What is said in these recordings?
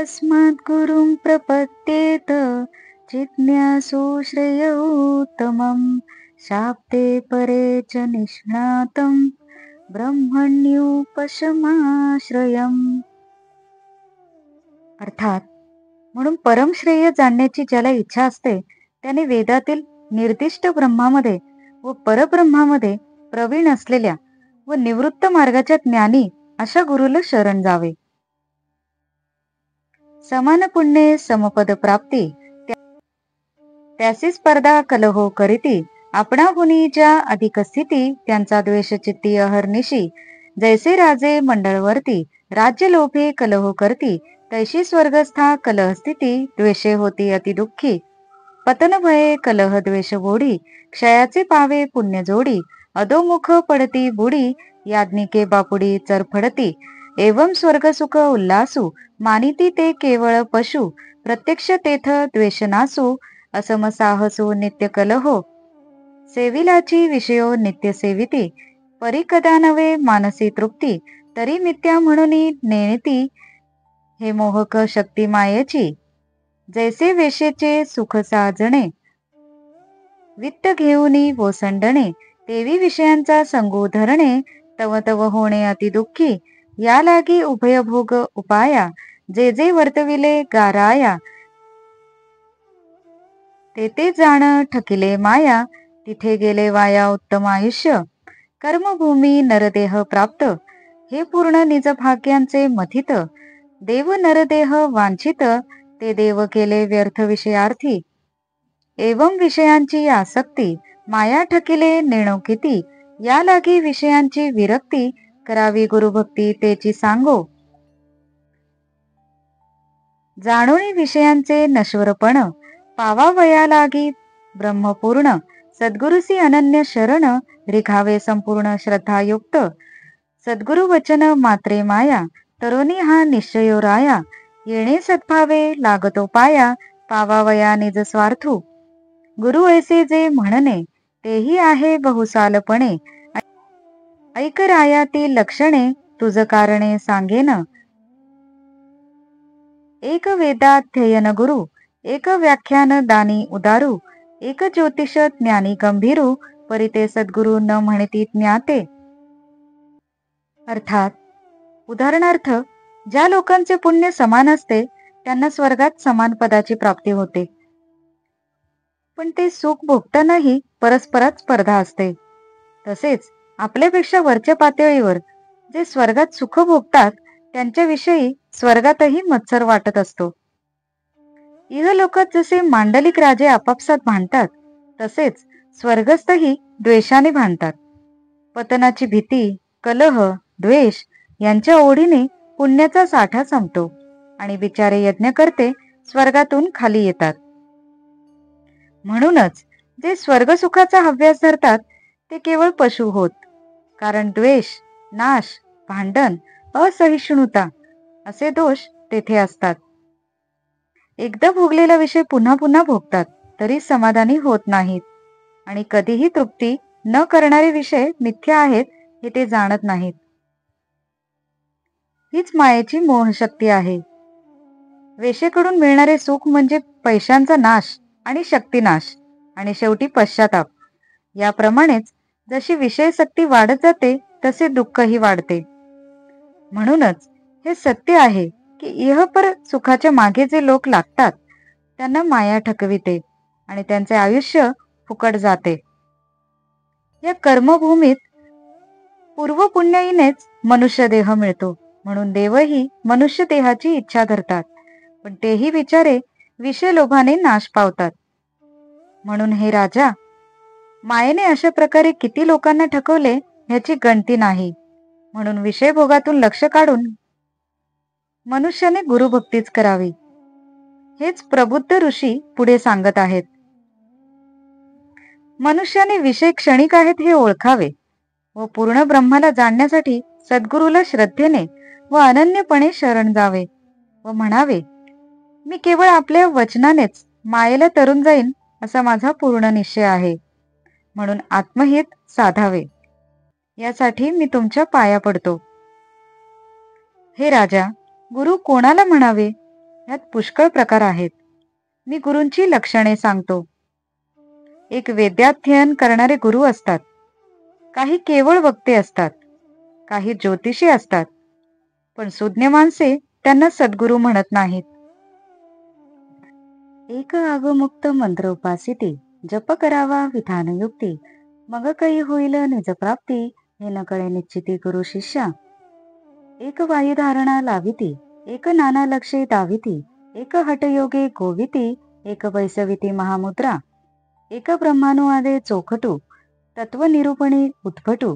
अस्मात् गुरुं प्रपद्येत जिज्ञासु श्रेयोत्तमं शाब्दे परे च निष्णातं ब्रह्मण्युपशमाश्रयम्. अर्थात, म्हणून परमश्रेय जाणण्याची ज्याला इच्छा असते त्याने वेदातील निर्दिष्ट ब्रह्मामध्ये व परब्रह्मामध्ये प्रवीण असलेल्या व निवृत्त मार्गाच्या ज्ञानी अशा गुरुला शरण जावे. समान पुण्ये समपद प्राप्ती त्यासी स्पर्धा कलहो करीती आपणाहुनी ज्या अधिक स्थिती त्यांचा द्वेष चित्ती अहर्निशी जैसे राजे मंडळवर्ती राज्य लोभे कलहो करती तैशी स्वर्गस्था कलह स्थिती द्वेषे होती अति दुःखी पतन भये कलह द्वेष गोडी क्षयाचे पावे पुण्य जोडी अधोमुख पडती बुडी याज्ञिके बापुडी चरफडती एवं स्वर्गसुख उल्लासू मानिती ते केवळ पशु प्रत्यक्ष तेथ द्वेषनासू असम साहसो नित्य कलहो सेविलाची विषयो नित्य सेविती परी कदा नवे मानसी तृप्ती तरी मिथ्या म्हणून नेणती हे मोहक शक्ती मायेची जैसे वेशेचे सुख साजणे वित्त घेऊनी ओसंडणे तेवी विषयांचा संगो धरणे तव तव होणे अति दुःखी या लागी उभयभोग उपाया जे जे वर्तविले गाराया ते ते जाण ठकिले माया तिथे गेले वाया उत्तम आयुष्य कर्मभूमी नरदेह प्राप्त हे पूर्ण निज भाग्यांचे मथित देव नरदेह वांछित ते देव केले व्यर्थ विषयार्थी एवं विषयांची आसक्ती माया ठकिले नेणो किती या लागी विषयांची विरक्ती करावी गुरुभक्ती तेची सांगो जाणोनी विषयांचे नश्वरपण पावावया लागी ब्रह्मपूर्ण सद्गुरुसी अनन्य शरण रिघावे संपूर्ण श्रद्धायुक्त सद्गुरु वचन मात्रे माया तरुणी हा निश्चयो राया येणे सद्भावे लागतो पाया पावावया निज स्वार्थू गुरु ऐसे जे म्हणणे तेही आहे बहुसालपणे ऐक राया ती लक्षणे तुझ कारणे सांगेन एक वेदाध्ययन गुरु एक व्याख्यान दानी उदारू एक ज्योतिष ज्ञानी गंभीरू परिते सद्गुरु न म्हणती ज्ञाते. अर्थात, उदाहरणार्थ ज्या लोकांचे पुण्य समान असते त्यांना स्वर्गात समान पदाची प्राप्ती होते, पण ते सुख भोगतानाही परस्परात स्पर्धा असते. तसेच आपल्यापेक्षा वरच्या पातळीवर जे स्वर्गात सुख भोगतात त्यांच्याविषयी स्वर्गातही मत्सर वाटत असतो. इहलोकात जसे मांडलिक राजे आपापसात भांडतात तसेच स्वर्गस्थही द्वेषाने भांडतात. पतनाची भीती, कलह, द्वेष यांच्या ओढीने पुण्याचा साठा संपतो आणि बिचारे यज्ञ करते स्वर्गातून खाली येतात. म्हणूनच जे स्वर्गसुखाचा हव्यास धरतात ते केवळ पशु होत, कारण द्वेष, नाश, भांडण, असहिष्णुता असे दोष तेथे असतात. एकदा भोगलेला विषय पुन्हा पुन्हा भोगतात तरी समाधानी होत नाहीत आणि कधीही तृप्ती न करणारे विषय मिथ्या आहेत हे ते जाणत नाहीत. हीच मायेची मोहशक्ती आहे. वेशेकडून मिळणारे सुख म्हणजे पैशांचा नाश आणि शक्तिनाश आणि शेवटी पश्चाताप. याप्रमाणेच जशी विषयशक्ती वाढत जाते तसे दुःखही वाढते. म्हणूनच हे सत्य आहे की इहपर सुखाच्या मागे जे लोक लागतात त्यांना माया ठकविते आणि त्यांचे आयुष्य फुकट जाते. या कर्मभूमीत पूर्वपुण्याईनेच मनुष्य देह मिळतो, म्हणून देवही मनुष्य देहाची इच्छा धरतात, पण तेही बिचारे विषय लोभाने नाश पावतात. म्हणून हे राजा, मायेने अशा प्रकारे किती लोकांना ठकवले ह्याची गणती नाही. म्हणून विषयभोगातून लक्ष काढून मनुष्याने गुरुभक्तीच करावी. हेच प्रबुद्ध ऋषी पुढे सांगत आहेत. मनुष्याने विषय क्षणिक आहेत हे ओळखावे व पूर्ण ब्रह्माला जाणण्यासाठी सद्गुरूला श्रद्धेने व अनन्यपणे शरण जावे व म्हणावे, मी केवळ आपल्या वचनानेच मायेला तरून जाईन असा माझा पूर्ण निश्चय आहे. म्हणून आत्महित साधावे यासाठी मी तुमच्या पाया पडतो. हे राजा, गुरु कोणाला म्हणावे ह्यात पुष्कळ प्रकार आहेत. मी गुरूंची लक्षणे सांगतो. एक वेद्याध्ययन करणारे गुरु असतात. काही केवळ वक्ते असतात. काही ज्योतिषी असतात. पण सुज्ञ माणसे त्यांना सद्गुरू म्हणत नाहीत. एक आगमुक्त मंत्र उपासिती, जप करावा विधानयुक्ती, मग काही होईल निजप्राप्ती, हे न कळे निश्चिती गुरु शिष्या. एक वायुधारणा लाविती, एक नाना लक्षे दाविती, एक हटयोगे गोविती, एक बैसविती महामुद्रा, एक ब्रह्मानुवादे चोखटू, तत्वनिरूपणी उद्भटू,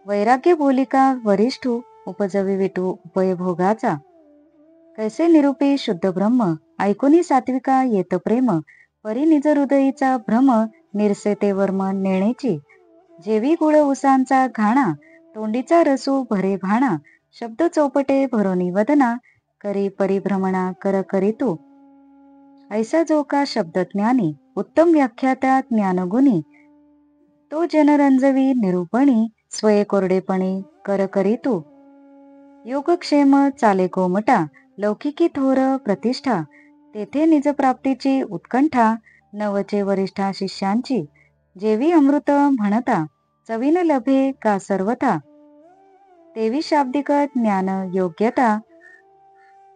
वैराग्य बोलिका वरिष्ठू, उपजवी विटू उपयभोगाचा, कैसे निरूपी शुद्ध ब्रह्म, ऐकुनी सात्विका येत प्रेम, परी निज हृदयीचा भ्रम, निरसेते वर्म नेणेची, जेवी गुळ उसांचा घाणा, तोंडीचा रसू भरे भाणा, शब्द चौपटे भरोनी वदना, करी परिभ्रमणा कर करीतू, ऐसा जो का शब्दज्ञानी, उत्तम व्याख्याता ज्ञानगुणी, तो जनरंजवी निरूपणी, स्वये कोरडेपणी कर करीतू, योगक्षेम चाले कोमटा, लौकिकी थोर प्रतिष्ठा, तेथे निजप्राप्तीची उत्कंठा, नवचे वरिष्ठा शिष्यांची, जेवी अमृत म्हणता, चवीन लभे का सर्वथा, तेवी शाब्दिक ज्ञान योग्यता,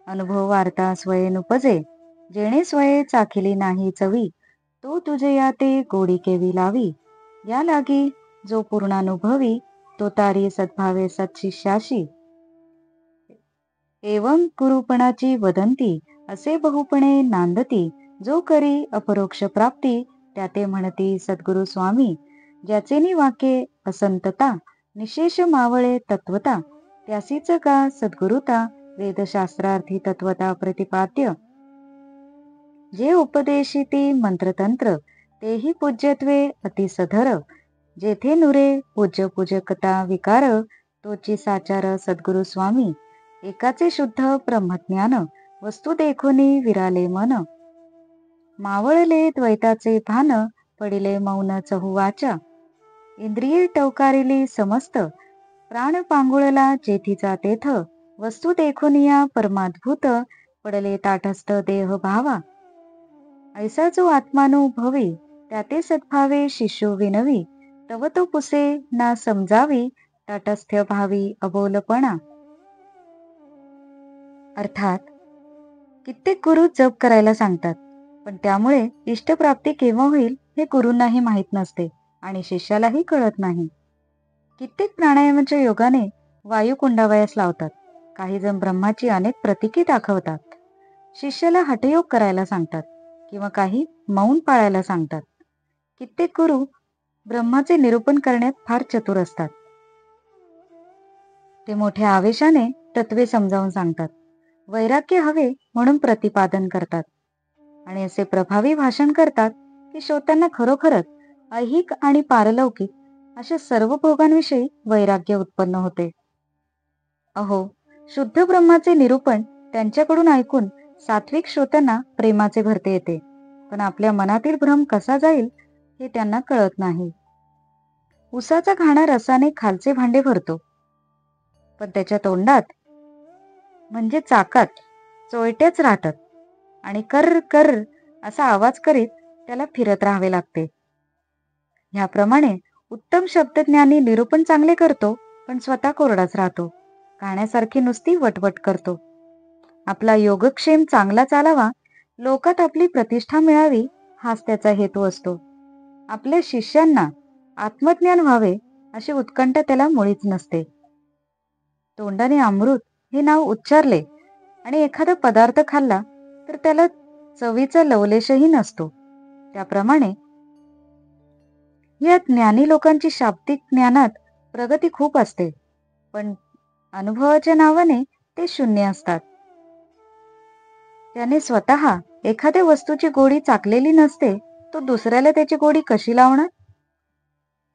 अनुभव वार्ता स्वये नुपजे, जेणे स्वये चाखिली नाही चवी, तो तुझे याते गोडी केवी लावी, या लागी जो पूर्णानुभवी, तो तारी सद्भावे सत्शिष्याशी, एवं गुरुपणाची वदंती, असे बहुपणे नांदती, जो करी अपरोक्ष प्राप्ती, त्याते म्हणती सद्गुरु स्वामी, ज्याचेनी वाक्ये असंतता, निशेष मावळे तत्वता, त्यासीच का सद्गुरुता, वेदशास्त्रार्थी तत्वता प्रतिपाद्य, जे उपदेशिती मंत्रतंत्र, तेही पूज्यत्वे अतिसधर, जेथे नुरे पूज्य पूजकता विकार, तोची साचार सद्गुरु स्वामी, एकाचे शुद्ध ब्रह्मज्ञान, वस्तू देखोनी विराले मन, मावळले द्वैताचे भान, पडिले मौन चहुवाचा, इंद्रिये टवकारिली समस्त, प्राण पांगुळला जेथीचा तेथ, वस्तू देखोनिया परमाद्भूत, पडले ताटस्थ देह भावा, ऐसा जो आत्मानुभवी, त्याते सद्भावे शिष्यो विनवी, तव तो पुसे ना समजावी, ताटस्थ्य भावी अबोलपणा. अर्थात कित्येक गुरु जप करायला सांगतात, पण त्यामुळे इष्टप्राप्ती केव्हा होईल हे गुरूंनाही माहीत नसते आणि शिष्यालाही कळत नाही. कित्येक प्राणायामाच्या योगाने वायू कुंडावयास लावतात. काही जण ब्रह्माची अनेक प्रतीके दाखवतात. शिष्याला हठयोग करायला सांगतात किंवा काही मौन पाळायला सांगतात. कित्येक गुरु ब्रह्माचे निरूपण करण्यात फार चतुर असतात. ते मोठ्या आवेशाने तत्वे समजावून सांगतात. वैराग्य हवे म्हणून प्रतिपादन करतात आणि असे प्रभावी भाषण करतात की श्रोत्यांना खरोखरच ऐहिक आणि पारलौकिक अशा सर्व भोगांविषयी वैराग्य उत्पन्न होते. अहो, शुद्ध ब्रह्माचे निरूपण त्यांच्याकडून ऐकून सात्विक श्रोत्यांना प्रेमाचे भरते येते, पण आपल्या मनातील भ्रम कसा जाईल हे त्यांना कळत नाही. उसाचा घाणा रसाने खालचे भांडे भरतो, पण त्याच्या तोंडात म्हणजे चाकात चोयट्याच राहतात आणि कर कर असा आवाज करीत त्याला फिरत राहावे लागते. ह्याप्रमाणे उत्तम शब्दज्ञानी निरूपण चांगले करतो, पण स्वतः कोरडाच राहतो. घाण्यासारखी नुसती वटवट करतो. आपला योगक्षेम चांगला चालावा, लोकात आपली प्रतिष्ठा मिळावी, हाच त्याचा हेतू असतो. आपल्या शिष्यांना आत्मज्ञान व्हावे अशी उत्कंठा त्याला मुळीच नसते. तोंडाने अमृत हे नाव उच्चारले आणि एखादा पदार्थ खाल्ला तर त्याला चवीचा लवलेशही नसतो. त्याप्रमाणे या ज्ञानी लोकांची शाब्दिक ज्ञानात प्रगती खूप असते, पण अनुभवाच्या नावाने ते शून्य असतात. त्याने स्वतः एखाद्या वस्तूची गोडी चाकलेली नसते, तो दुसऱ्याला त्याची गोडी कशी लावणार?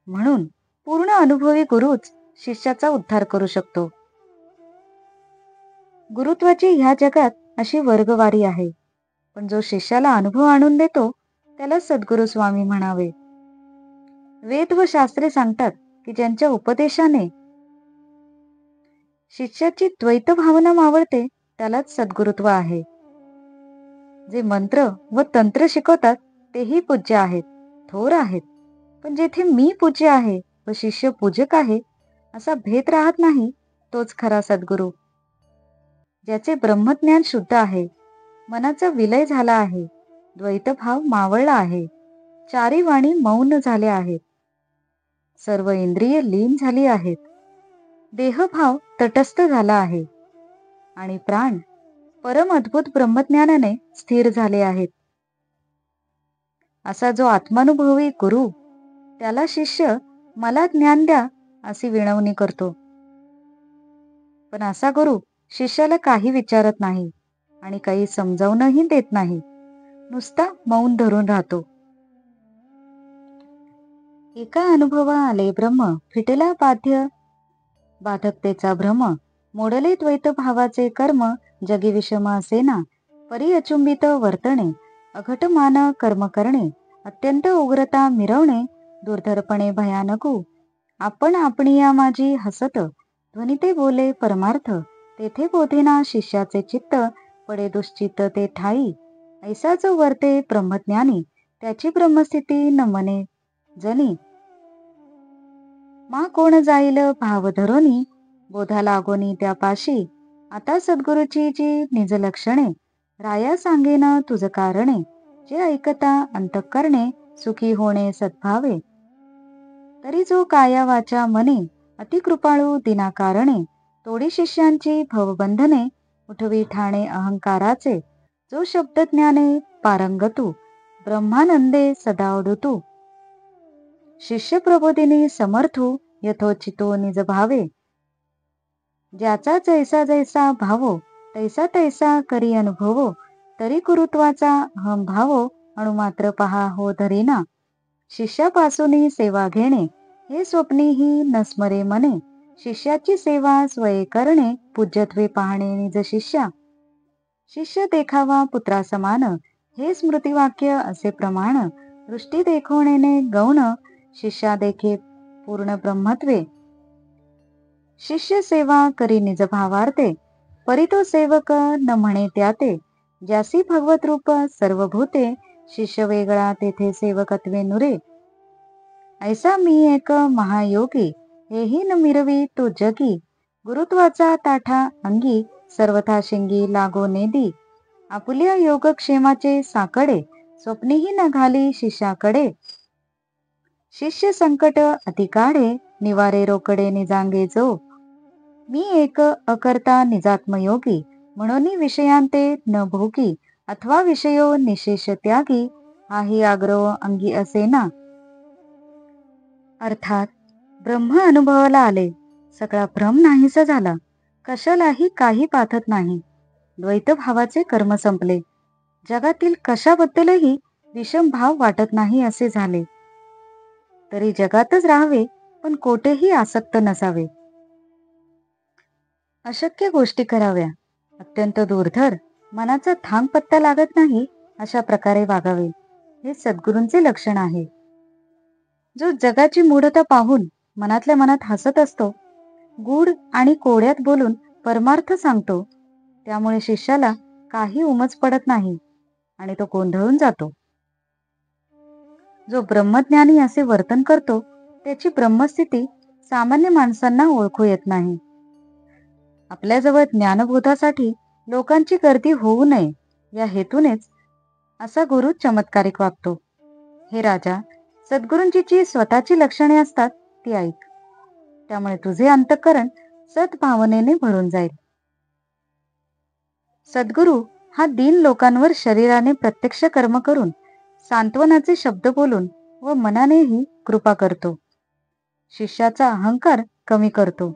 म्हणून पूर्ण अनुभवी गुरुच शिष्याचा उद्धार करू शकतो. गुरुत्वाची ह्या जगात अशी वर्गवारी आहे, पण जो शिष्याला अनुभव आणून देतो त्याला सद्गुरु स्वामी म्हणावे. वेद व शास्त्रे सांगतात की ज्यांच्या उपदेशाने शिष्याची द्वैत भावना मावळते त्यालाच सद्गुरुत्व आहे. जे मंत्र व तंत्र शिकवतात तेही पूज्य आहेत, थोर आहेत. पण जेथे मी पूज्य आहे व शिष्य पूजक आहे असा भेद राहत नाही, तोच खरा सद्गुरू. ज्याचे ब्रह्मज्ञान शुद्ध आहे, मनाचा विलय झाला आहे, द्वैतभाव मावळला आहे, चारी वाणी मौन झाले आहेत, सर्व इंद्रिय लीन झाली आहेत, देहभाव तटस्थ झाला आहे आणि प्राण परम अद्भुत ब्रह्मज्ञानाने स्थिर झाले आहेत. असा जो आत्मानुभवी गुरु, त्याला शिष्य मला ज्ञान द्या अशी विनवणी करतो. पण असा गुरु शिष्याला काही विचारत नाही आणि काही समजावूनही देत नाही, नुसता मौन धरून राहतो. एका अनुभवा आले ब्रह्म, फिटला बाध्य बाधकतेचा भ्रम, मोडले द्वैत भावाचे कर्म, जगी विषम असेना, परी अचुंबित वर्तणे, अघट मान कर्म करणे, अत्यंत उग्रता मिरवणे, दुर्धरपणे भयानकू, आपण आपणिया माझी हसत, ध्वनिते बोले परमार्थ, तेथे बोधेना शिष्याचे चित्त, पडे दुश्चित्त ते ठाई, ऐसा जो वर्ते ब्रह्मज्ञानी, त्याची ब्रह्मस्थिती न मने जनी. मा कोण जाईल भाव धरोनी, बोधा लागोनी त्यापाशी, आता सद्गुरूची जी निज लक्षणे, राया सांगेन तुझ कारणे, जे ऐकता अंतःकरणे, सुखी होणे सद्भावे. तरी जो काया वाचा मने, अति कृपाळू दिनाकारणे, तोडी शिष्यांची भवबंधने, उठवी ठाणे अहंकाराचे, जो शब्द ज्ञाने पारंगतू, ब्रह्मानंदे सदा ओढतू, शिष्य प्रबोधिनी समर्थू, यथोचितो निज भावे, ज्याचा जैसा जैसा भावो, तैसा तैसा करी अनुभवो, तरी गुरुत्वाचा अहम भावो, अणुमात्र पहा हो धरीना, शिष्यापासून सेवा घेणे, हे स्वप्नीही नस्मरे मने, शिष्याची सेवा स्वये करणे, पूज्यत्वे पाहणे निज शिष्या, शिष्य देखावा पुत्रा समान, हे स्मृतिवाक्य असे प्रमाण, दृष्टी देखवणेने गौण, शिष्या देखे पूर्ण ब्रह्मत्वे, शिष्य सेवा करी निज भावार्थे, परी तो सेवक न म्हणे त्याते, ज्यासी भगवत रूप सर्वभूते, शिष्य वेगळा तेथे सेवकत्वे नुरे, ऐसा मी एक महायोगी, हेही न मिरवी तो जगी, गुरुत्वाचा ताठा अंगी, सर्वथा शिंगी लागो नेदी, आपुल्या योगक्षेमाचे साकडे, स्वप्नीही न घाली शिष्याकडे, शिष्य संकट अति काढे, निवारे रोकडे निजांगे जो, मी एक अकर्ता निजात्मयोगी, म्हणून विषयांते न भोगी, अथवा विषयो निशेष त्यागी, हाही आग्रह अंगी असेना. अर्थात ब्रह्म अनुभवाला आले, सगळा भ्रम नाहीसा झाला, कशालाही काही पाथत नाही, द्वैत भावाचे कर्म संपले, जगातील कशाबद्दलही विषम भाव वाटत नाही असे झाले. तरी जगातच राहावे, पण कोठेही आसक्त नसावे, अशक्य गोष्टी कराव्या, अत्यंत दुर्धर, मनाचा थांग पत्ता लागत नाही अशा प्रकारे वागावे, हे सद्गुरूंचे लक्षण आहे. जो जगाची मूढता पाहून मनातल्या मनात हसत असतो, गूढ आणि कोड्यात बोलून परमार्थ सांगतो, त्यामुळे शिष्याला काही उमज पडत नाही आणि तो गोंधळून जातो. जो ब्रह्मज्ञानी असे वर्तन करतो, त्याची ब्रह्मस्थिती सामान्य माणसांना ओळखू येत नाही. आपल्याजवळ ज्ञानबोधासाठी लोकांची गर्दी होऊ नये या हेतूनेच असा गुरु चमत्कारिक वागतो. हे राजा, सद्गुरूंची जी स्वतःची लक्षणे असतात ती ऐक, त्यामुळे तुझे अंतःकरण सद्भावनेने भरून जाईल. सद्गुरू हा दीन लोकांवर शरीराने प्रत्यक्ष कर्म करून, सांत्वनाचे शब्द बोलून व मनानेही कृपा करतो. शिष्याचा अहंकार कमी करतो,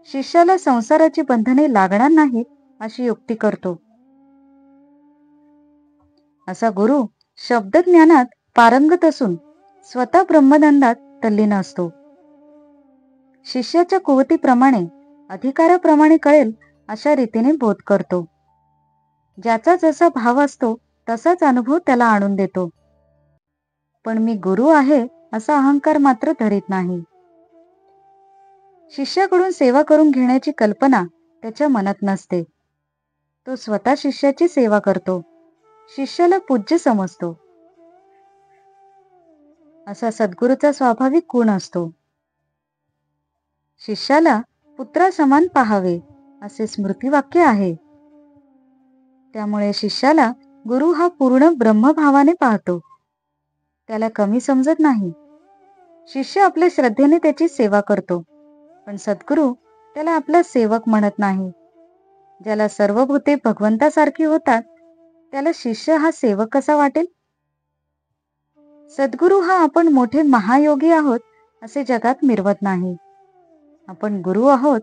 शिष्याला संसाराची बंधने लागणार नाहीत अशी युक्ती करतो. असा गुरु शब्दज्ञानात पारंगत असून स्वतः ब्रह्मदंडात तल्लीन असतो. शिष्याच्या कुवतीप्रमाणे, अधिकाराप्रमाणे कळेल अशा रीतीने बोध करतो. ज्याचा जसा भाव असतो तसाच अनुभव त्याला आणून देतो. पण मी गुरु आहे असा अहंकार मात्र धरीत नाही. शिष्याकडून सेवा करून घेण्याची कल्पना त्याच्या मनात नसते. तो स्वतः शिष्याची सेवा करतो, शिष्याला पूज्य समजतो. असा सद्गुरूचा स्वाभाविक गुण असतो. शिष्याला पुत्रासमान पाहावे असे स्मृतिवाक्य आहे. त्यामुळे शिष्याला गुरु हा पूर्ण ब्रह्मभावाने पाहतो, त्याला कमी समजत नाही. शिष्य आपल्या श्रद्धेने त्याची सेवा करतो, पण सद्गुरू त्याला आपला सेवक म्हणत नाही. ज्याला सर्व भूते भगवंतासारखी होतात, त्याला शिष्य हा सेवक कसा वाटेल? सद्गुरू हा आपण मोठे महायोगी आहोत असे जगात मिरवत नाही. आपण गुरु आहोत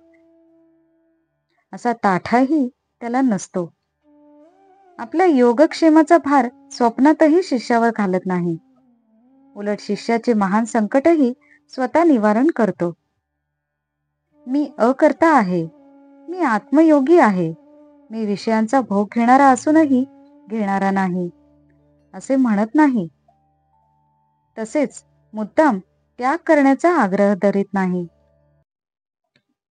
असा ताठाही त्याला नसतो. आपल्या योगक्षेमाचा भार स्वप्नातही शिष्यावर घालत नाही. उलट शिष्याचे महान संकटही स्वतः निवारण करतो. मी अकर्ता आहे, मी आत्मयोगी आहे, मी विषयांचा भोग घेणारा असूनही घेणारा नाही असे म्हणत नाही. तसेच मुद्दाम त्याग करण्याचा आग्रह धरीत नाही.